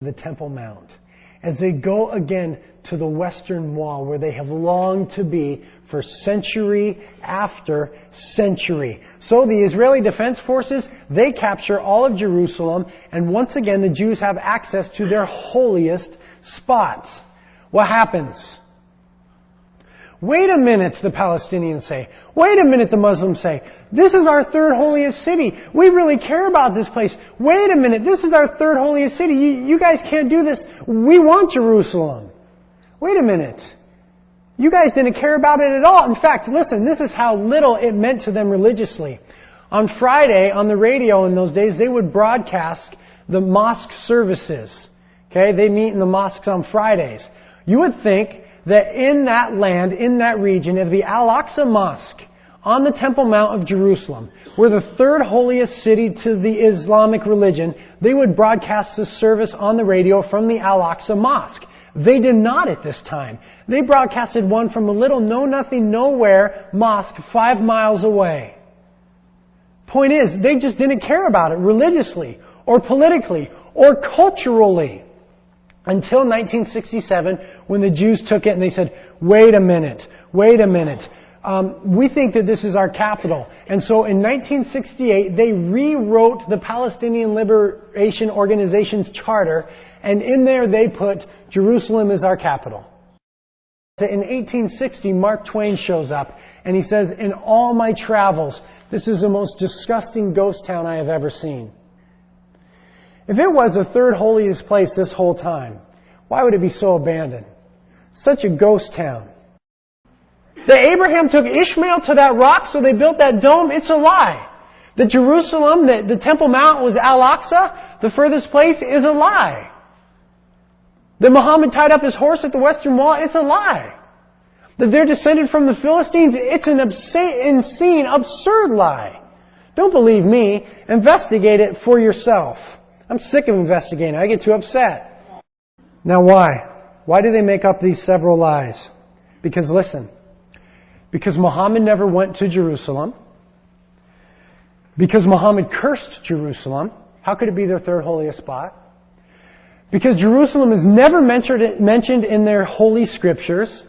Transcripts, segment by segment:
the Temple Mount, as they go again to the Western Wall where they have longed to be for century after century. So the Israeli Defense Forces, they capture all of Jerusalem, and once again the Jews have access to their holiest spots. What happens? Wait a minute, the Palestinians say. Wait a minute, the Muslims say. This is our third holiest city. We really care about this place. Wait a minute, this is our third holiest city. You guys can't do this. We want Jerusalem. Wait a minute. You guys didn't care about it at all. In fact, listen, this is how little it meant to them religiously. On Friday, on the radio in those days, they would broadcast the mosque services. Okay, they meet in the mosques on Fridays. You would think that in that land, in that region, of the Al-Aqsa Mosque on the Temple Mount of Jerusalem, we're the third holiest city to the Islamic religion, they would broadcast the service on the radio from the Al-Aqsa Mosque. They did not at this time. They broadcasted one from a little know-nothing, nowhere mosque 5 miles away. Point is, they just didn't care about it religiously or politically or culturally. Until 1967, when the Jews took it and they said, wait a minute. We think that this is our capital. And so in 1968, they rewrote the Palestinian Liberation Organization's charter, and in there they put Jerusalem as our capital. In 1860, Mark Twain shows up, and he says, in all my travels, this is the most disgusting ghost town I have ever seen. If it was the third holiest place this whole time, why would it be so abandoned? Such a ghost town. That Abraham took Ishmael to that rock, so they built that dome, it's a lie. That Jerusalem, that the Temple Mount was Al-Aqsa, the furthest place, is a lie. That Muhammad tied up his horse at the Western Wall, it's a lie. That they're descended from the Philistines, it's an insane, absurd lie. Don't believe me. Investigate it for yourself. I'm sick of investigating. I get too upset. Now why? Why do they make up these several lies? Because listen, because Muhammad never went to Jerusalem. Because Muhammad cursed Jerusalem. How could it be their third holiest spot? Because Jerusalem is never mentioned in their holy scriptures.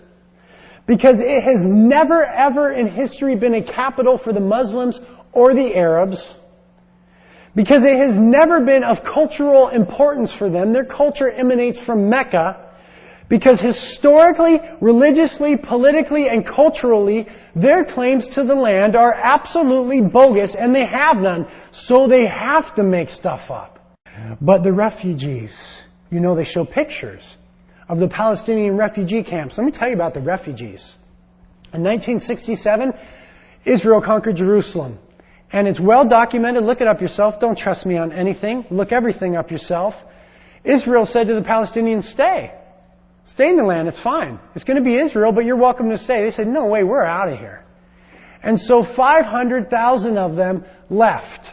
Because it has never ever in history been a capital for the Muslims or the Arabs. Because it has never been of cultural importance for them. Their culture emanates from Mecca. Because historically, religiously, politically, and culturally, their claims to the land are absolutely bogus, and they have none. So they have to make stuff up. But the refugees, they show pictures of the Palestinian refugee camps. Let me tell you about the refugees. In 1967, Israel conquered Jerusalem. And it's well documented. Look it up yourself. Don't trust me on anything. Look everything up yourself. Israel said to the Palestinians, stay. Stay in the land. It's fine. It's going to be Israel, but you're welcome to stay. They said, no way, we're out of here. And so 500,000 of them left.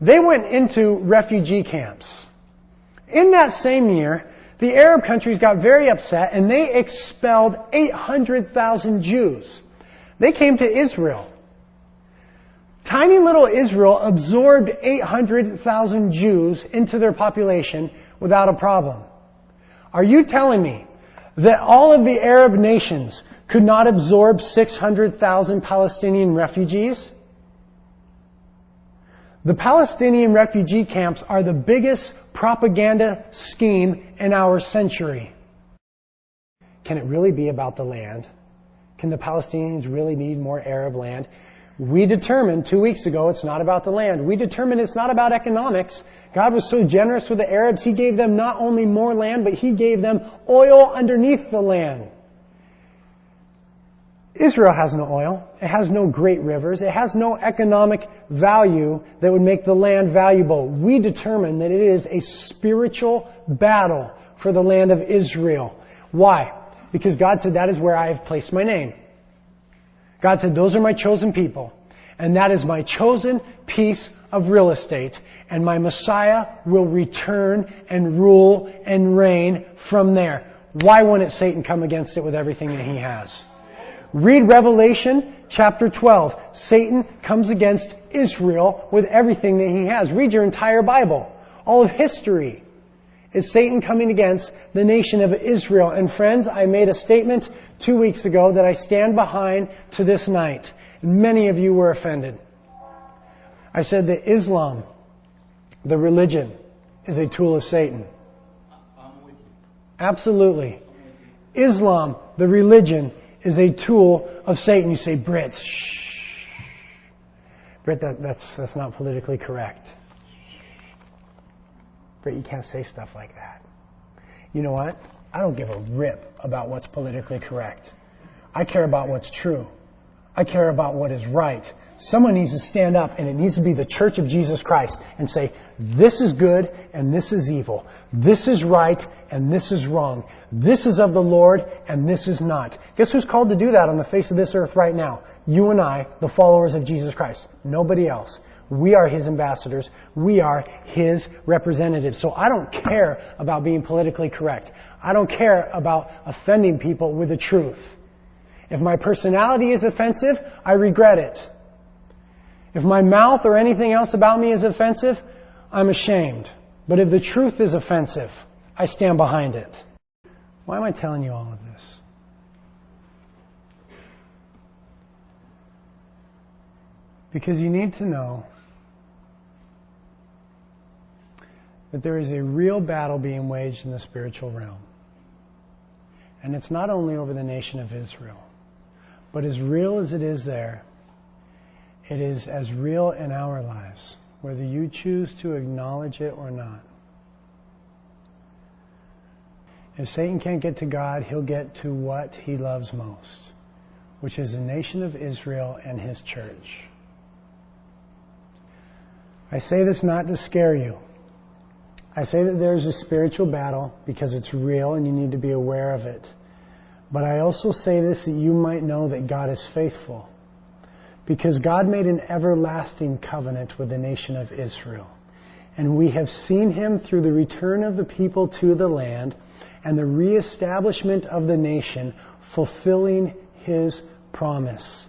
They went into refugee camps. In that same year, the Arab countries got very upset and they expelled 800,000 Jews. They came to Israel. Tiny little Israel absorbed 800,000 Jews into their population without a problem. Are you telling me that all of the Arab nations could not absorb 600,000 Palestinian refugees? The Palestinian refugee camps are the biggest propaganda scheme in our century. Can it really be about the land? Can the Palestinians really need more Arab land? We determined 2 weeks ago it's not about the land. We determined it's not about economics. God was so generous with the Arabs, He gave them not only more land, but He gave them oil underneath the land. Israel has no oil. It has no great rivers. It has no economic value that would make the land valuable. We determined that it is a spiritual battle for the land of Israel. Why? Because God said, that is where I have placed my name. God said, those are my chosen people. And that is my chosen piece of real estate. And my Messiah will return and rule and reign from there. Why wouldn't Satan come against it with everything that he has? Read Revelation chapter 12. Satan comes against Israel with everything that he has. Read your entire Bible. All of history is Satan coming against the nation of Israel. And friends, I made a statement 2 weeks ago that I stand behind to this night. Many of you were offended. I said that Islam, the religion, is a tool of Satan. I'm with you. Absolutely. Islam, the religion, is a tool of Satan. You say, Britt, shh. Britt, that's not politically correct. Britt, you can't say stuff like that. You know what? I don't give a rip about what's politically correct. I care about what's true. I care about what is right. Someone needs to stand up, and it needs to be the Church of Jesus Christ, and say, this is good and this is evil. This is right and this is wrong. This is of the Lord and this is not. Guess who's called to do that on the face of this earth right now? You and I, the followers of Jesus Christ. Nobody else. We are His ambassadors. We are His representatives. So I don't care about being politically correct. I don't care about offending people with the truth. If my personality is offensive, I regret it. If my mouth or anything else about me is offensive, I'm ashamed. But if the truth is offensive, I stand behind it. Why am I telling you all of this? Because you need to know that there is a real battle being waged in the spiritual realm. And it's not only over the nation of Israel, but as real as it is there, it is as real in our lives, whether you choose to acknowledge it or not. If Satan can't get to God, he'll get to what he loves most, which is the nation of Israel and His church. I say this not to scare you. I say that there's a spiritual battle because it's real and you need to be aware of it. But I also say this that you might know that God is faithful. Because God made an everlasting covenant with the nation of Israel. And we have seen Him through the return of the people to the land and the reestablishment of the nation fulfilling His promise.